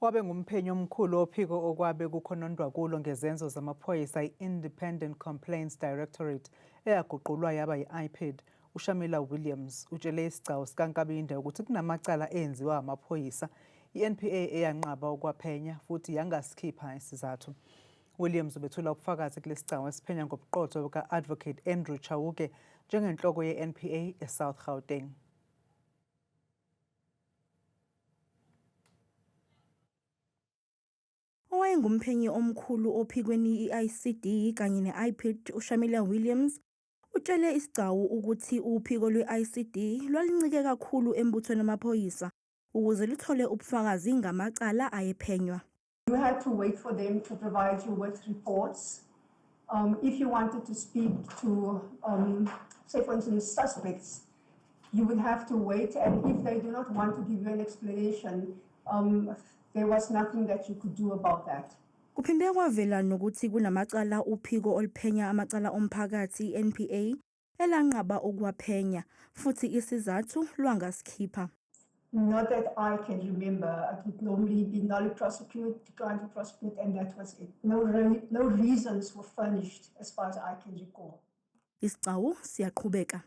Wabe ngumphenyi omkhulu ophiko okwabe kukhonondwa kulo ngezenzo zamaphoyisa i-Independent Complaints Directorate eyaguqulwa yaba yi-IPID. uShamila Williams utshele isigcawu sikaNkabinde ukuthi kunamacala enziwa amaphoyisa. I-NPA eyanqaba ukwaphenya futhi yangasikhipha isizathu. Williams ubethula ubufakazi kulesi sigcawu esiphenya ngobuqotho buka-Advocate Andrew Chauke njengenhloko ye-NPA eSouth Gauteng. Owayengumphenyi omkhulu ophikweni i-ICD kanye ne-IPID uShamila Williams utshele isigcawu ukuthi uphiko lwe-ICD lwalincike kakhulu embuthweni wamaphoyisa ukuze luthole ubufakazi ngamacala ayephenywa. You had to wait for them to provide you with reports. If you wanted to speak to, say for instance, suspects, you would have to wait, and if they do not want to give you an explanation, there was nothing that you could do about that. Kuphinde kwavela nokuthi kunamacala uphiko oluphenya amacala omphakathi NPA elanqaba ukwaphenya futhi isizathu lwangasikhipha. Not that I can remember. It would normally be null prosecute, decline to prosecute, and that was it. No reasons were furnished as far as I can recall. Isigcawu siyaqhubeka.